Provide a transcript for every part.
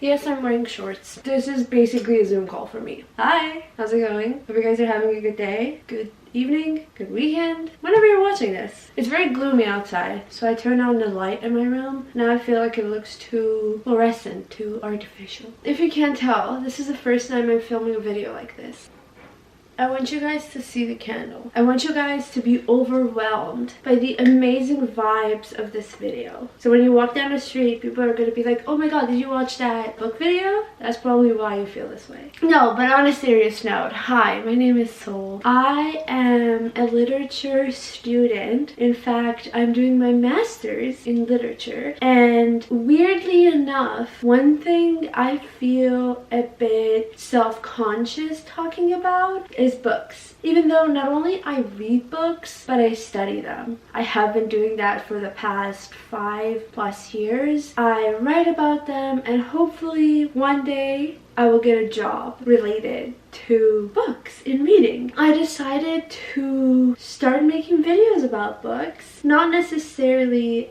Yes, I'm wearing shorts. This is basically a Zoom call for me. Hi, how's it going? Hope you guys are having a good day, good evening, good weekend, whenever you're watching this. It's very gloomy outside, so I turned on the light in my room. Now I feel like it looks too fluorescent, too artificial. If you can't tell, this is the first time I'm filming a video like this. I want you guys to see the candle. I want you guys to be overwhelmed by the amazing vibes of this video. So when you walk down the street, people are going to be like, oh my god, did you watch that book video? That's probably why you feel this way. No, but on a serious note, hi, my name is Sol. I am a literature student. In fact, I'm doing my master's in literature. And weirdly enough, one thing I feel a bit self-conscious talking about is books. Even though not only I read books, but I study them. I have been doing that for the past 5+ years. I write about them, and hopefully one day I will get a job related to books in reading. I decided to start making videos about books. Not necessarily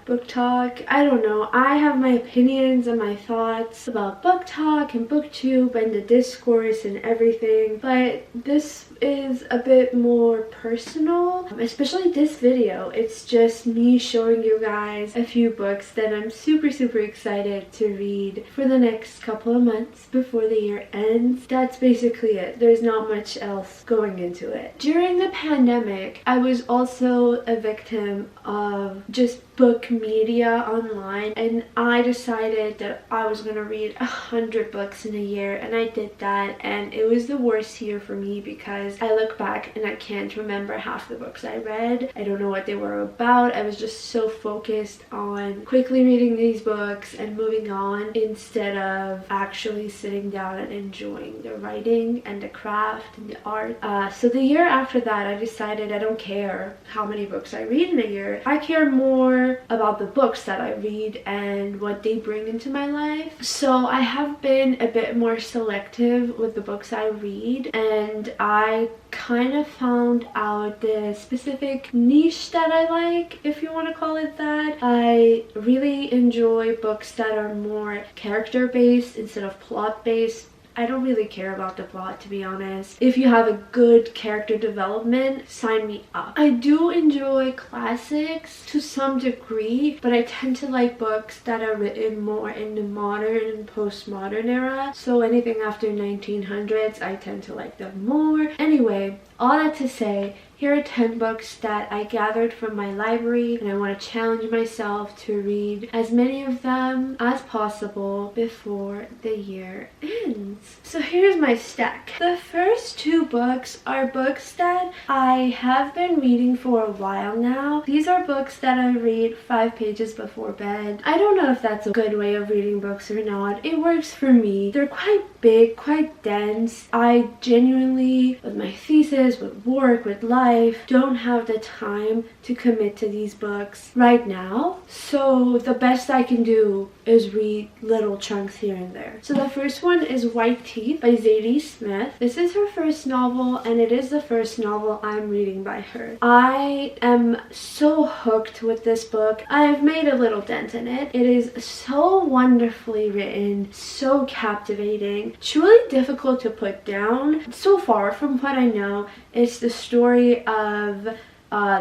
book talk. I don't know. I have my opinions and my thoughts about book talk and booktube and the discourse and everything. But this is a bit more personal. Especially this video. It's just me showing you guys a few books that I'm super excited to read for the next couple of months before the year ends. That's basically it. There's not much else going into it. During the pandemic, I was also a victim of just book media online, and I decided that I was gonna read 100 books in a year, and I did that, and it was the worst year for me because I look back and I can't remember half the books I read. I don't know what they were about. I was just so focused on quickly reading these books and moving on instead of actually sitting down and enjoying the writing and the craft and the art. So the year after that, I decided I don't care how many books I read in a year. I care more about the books that I read and what they bring into my life. So I have been a bit more selective with the books I read, and I kind of found out the specific niche that I like, if you want to call it that. I really enjoy books that are more character-based instead of plot-based. I don't really care about the plot, to be honest. If you have a good character development, sign me up. I do enjoy classics to some degree, but I tend to like books that are written more in the modern and postmodern era. So anything after 1900s, I tend to like them more. Anyway, all that to say, here are 10 books that I gathered from my library, and I want to challenge myself to read as many of them as possible before the year ends. So here's my stack. The first 2 books are books that I have been reading for a while now. These are books that I read 5 pages before bed. I don't know if that's a good way of reading books or not. It works for me. They're quite big, quite dense. I genuinely, with my thesis, with work, with life, don't have the time to commit to these books right now. So the best I can do is read little chunks here and there. So the first one is White Teeth by Zadie Smith. This is her first novel, and it is the first novel I'm reading by her. I am so hooked with this book. I've made a little dent in it. It is so wonderfully written, so captivating, truly difficult to put down. So far, from what I know, it's the story of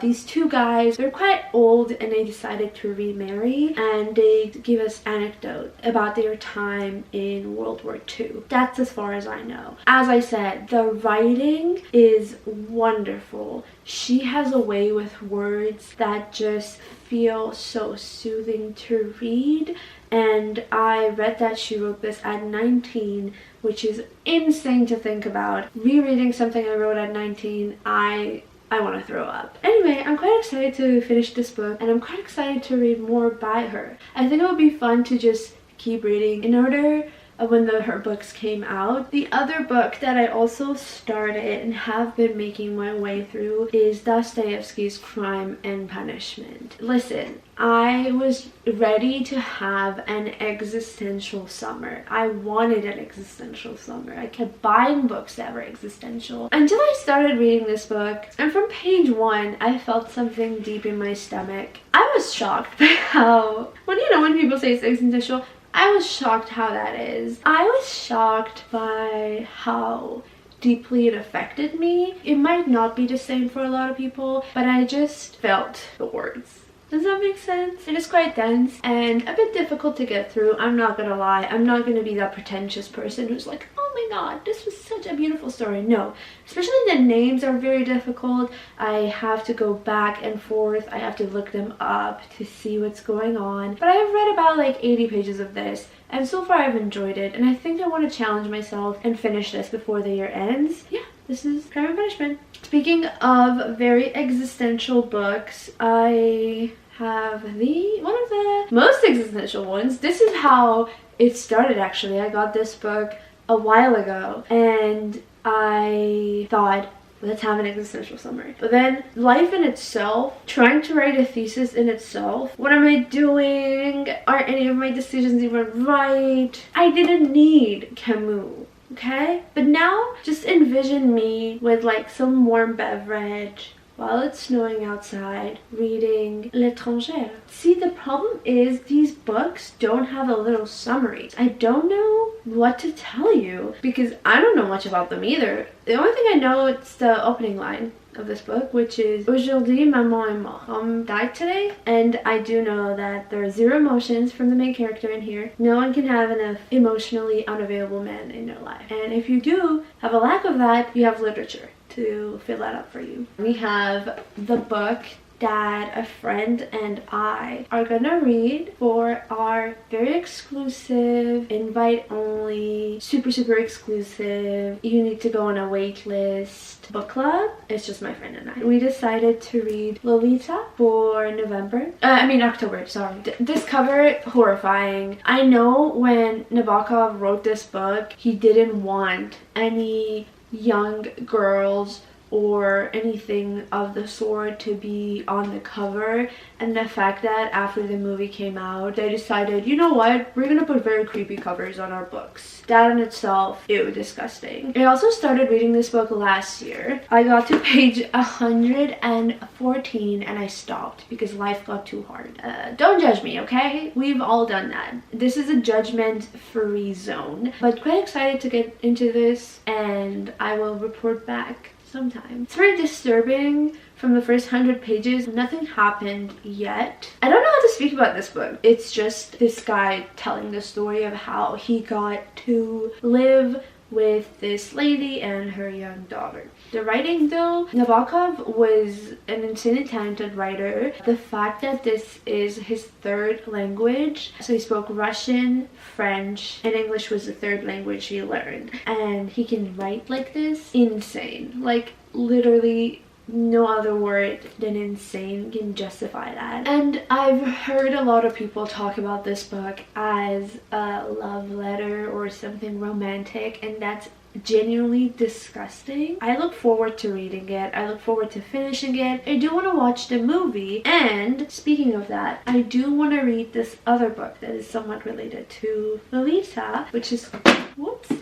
these 2 guys. They're quite old and they decided to remarry, and they give us anecdote about their time in World War II. That's as far as I know. As I said, the writing is wonderful. She has a way with words that just feel so soothing to read, and I read that she wrote this at 19, which is insane to think about. Rereading something I wrote at 19, I want to throw up. Anyway, I'm quite excited to finish this book, and I'm quite excited to read more by her. I think it would be fun to just keep reading in order of when her books came out. The other book that I also started and have been making my way through is Dostoevsky's Crime and Punishment. Listen, I was ready to have an existential summer. I wanted an existential summer. I kept buying books that were existential until I started reading this book, and from page 1 I felt something deep in my stomach. I was shocked by how, when people say it's existential, I was shocked how that is. I was shocked by how deeply it affected me. It might not be the same for a lot of people, but I just felt the words. Does that make sense? It is quite dense and a bit difficult to get through. I'm not gonna lie. I'm not gonna be that pretentious person who's like, oh my god, this was such a beautiful story. No. Especially the names are very difficult. I have to go back and forth. I have to look them up to see what's going on. But I have read about like 80 pages of this, and so far I've enjoyed it. And I think I want to challenge myself and finish this before the year ends. Yeah, this is Crime and Punishment. Speaking of very existential books, I have one of the most existential ones. This is how it started actually. I got this book a while ago and I thought, let's have an existential summary. But then life in itself, trying to write a thesis in itself, what am I doing? Are any of my decisions even right? I didn't need Camus. Okay? But now just envision me with like some warm beverage while it's snowing outside, reading L'étranger. See, the problem is these books don't have a little summary. I don't know what to tell you because I don't know much about them either. The only thing I know is the opening line of this book, which is Aujourd'hui, maman est morte. Mom died today, and I do know that there are 0 emotions from the main character in here. No one can have enough emotionally unavailable men in their life. And if you do have a lack of that, you have literature to fill that up for you. We have the book that a friend and I are gonna read for our very exclusive, invite only, super exclusive, you need to go on a wait list book club. It's just my friend and I. We decided to read Lolita for October, sorry. This cover, horrifying. I know when Nabokov wrote this book, he didn't want any young girls or anything of the sort to be on the cover, and the fact that after the movie came out they decided, you know what, we're gonna put very creepy covers on our books. That in itself, it was disgusting. I also started reading this book last year. I got to page 114 and I stopped because life got too hard. Don't judge me, okay? We've all done that. This is a judgment-free zone, but quite excited to get into this and I will report back sometime. It's very disturbing. From the first 100 pages, nothing happened yet. I don't know how to speak about this book. It's just this guy telling the story of how he got to live with this lady and her young daughter. The writing though, Nabokov was an insanely talented writer. The fact that this is his 3rd language, so he spoke Russian, French, and English was the 3rd language he learned. And he can write like this, insane. Like literally no other word than insane can justify that. And I've heard a lot of people talk about this book as a love letter or something romantic, and that's genuinely disgusting. I look forward to reading it. I look forward to finishing it. I do want to watch the movie, and speaking of that, I do want to read this other book that is somewhat related to Lolita, which is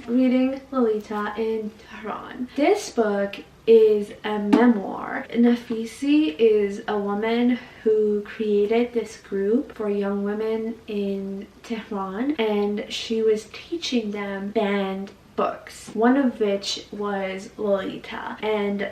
reading Lolita in Tehran. This book is a memoir. Nafisi is a woman who created this group for young women in Tehran, and she was teaching them banned books, one of which was Lolita, and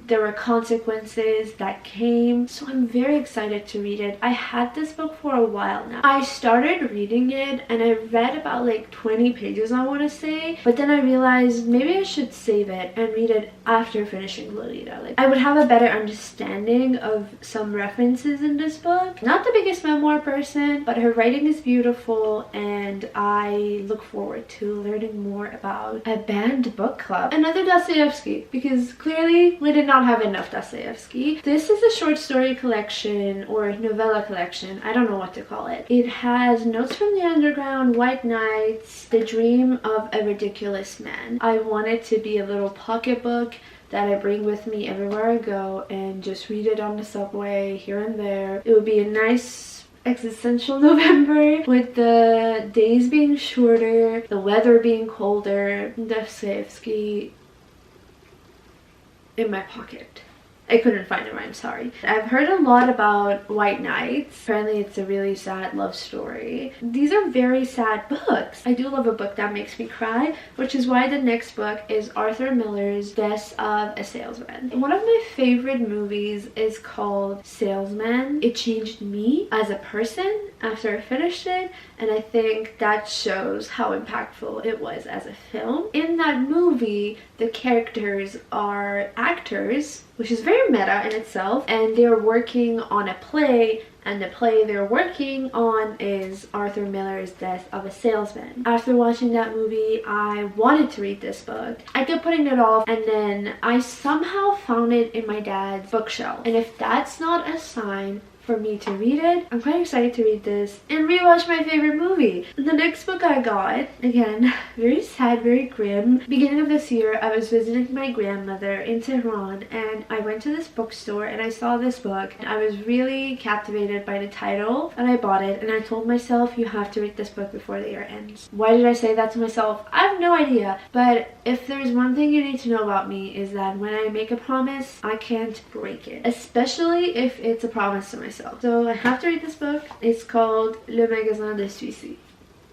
there were consequences that came, so I'm very excited to read it. I had this book for a while now. I started reading it and I read about like 20 pages, I want to say, but then I realized maybe I should save it and read it after finishing Lolita. Like I would have a better understanding of some references in this book. Not the biggest memoir person, but her writing is beautiful and I look forward to learning more about a banned book club. Another Dostoevsky, because clearly we did not have enough Dostoevsky. This is a short story collection or novella collection. I don't know what to call it. It has Notes from the Underground, White Nights, The Dream of a Ridiculous Man. I want it to be a little pocketbook that I bring with me everywhere I go and just read it on the subway here and there. It would be a nice existential November with the days being shorter, the weather being colder, Dostoevsky in my pocket. I couldn't find it, I'm sorry. I've heard a lot about White Nights. Apparently it's a really sad love story. These are very sad books. I do love a book that makes me cry, which is why the next book is Arthur Miller's Death of a Salesman. One of my favorite movies is called Salesman. It changed me as a person after I finished it, and I think that shows how impactful it was as a film. In that movie, the characters are actors, which is very meta in itself, and they're working on a play, and the play they're working on is Arthur Miller's Death of a Salesman. After watching that movie, I wanted to read this book. I kept putting it off, and then I somehow found it in my dad's bookshelf. And if that's not a sign for me to read it, I'm quite excited to read this and rewatch my favorite movie. The next book I got, again, very sad, very grim. Beginning of this year, I was visiting my grandmother in Tehran, and I went to this bookstore and I saw this book. I was really captivated by the title, and I bought it, and I told myself, you have to read this book before the year ends. Why did I say that to myself? I have no idea, but if there's one thing you need to know about me is that when I make a promise, I can't break it, especially if it's a promise to myself. So I have to read this book. It's called Le Magasin de Suicide.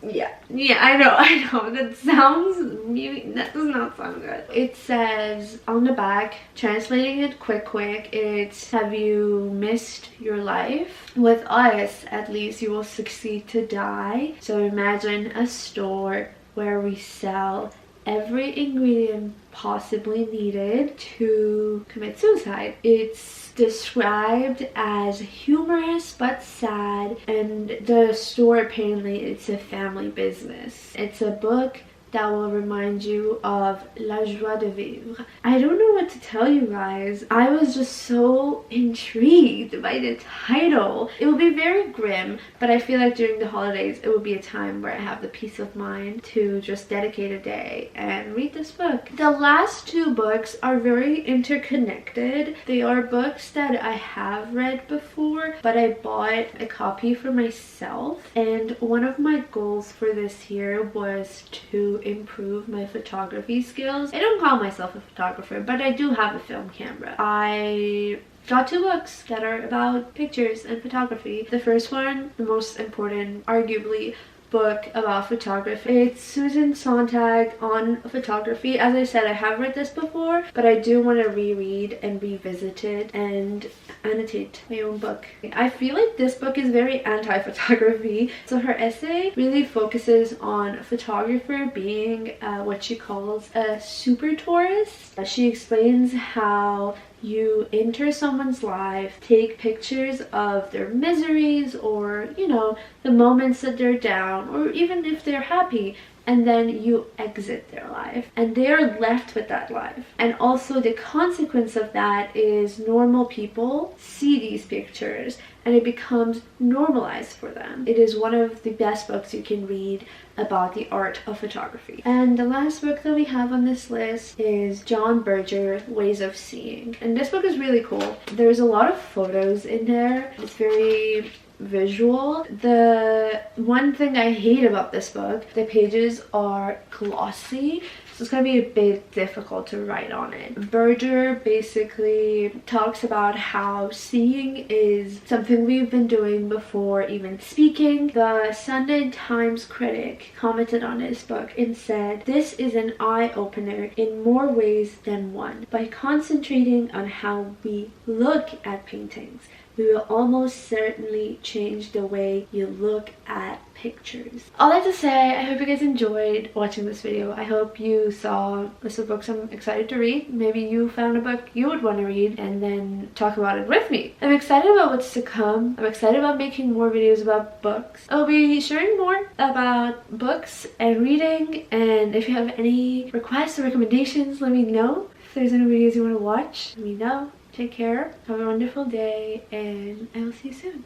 Yeah, I know, that does not sound good. It says on the back, translating it quick, it's, have you missed your life? With us, at least, you will succeed to die. So imagine a store where we sell every ingredient possibly needed to commit suicide. It's described as humorous but sad, and the store, apparently it's a family business. It's a book that will remind you of la joie de vivre. I don't know what to tell you guys. I was just so intrigued by the title. It will be very grim, but I feel like during the holidays it will be a time where I have the peace of mind to just dedicate a day and read this book. The last two books are very interconnected. They are books that I have read before, but I bought a copy for myself, and one of my goals for this year was to improve my photography skills. I don't call myself a photographer, but I do have a film camera. I got two books that are about pictures and photography. The first one, the most important, arguably, book about photography. It's Susan Sontag on photography. As I said, I have read this before, but I do want to reread and revisit it and annotate my own book. I feel like this book is very anti-photography. So her essay really focuses on a photographer being what she calls a super tourist. She explains how you enter someone's life, take pictures of their miseries, or, you know, the moments that they're down, or even if they're happy, and then you exit their life and they're left with that life. And also the consequence of that is normal people see these pictures and it becomes normalized for them. It is one of the best books you can read about the art of photography. And the last book that we have on this list is John Berger, Ways of Seeing. And this book is really cool. There's a lot of photos in there. It's very visual. The one thing I hate about this book, the pages are glossy, so it's gonna be a bit difficult to write on it. Berger basically talks about how seeing is something we've been doing before even speaking. The Sunday Times critic commented on this book and said, "This is an eye-opener in more ways than one. By concentrating on how we look at paintings, we will almost certainly change the way you look at pictures." All that to say, I hope you guys enjoyed watching this video. I hope you saw a list of books I'm excited to read. Maybe you found a book you would want to read and then talk about it with me. I'm excited about what's to come. I'm excited about making more videos about books. I'll be sharing more about books and reading, and if you have any requests or recommendations, let me know. If there's any videos you want to watch, let me know. Take care, have a wonderful day, and I will see you soon.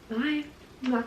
Bye. Mwah.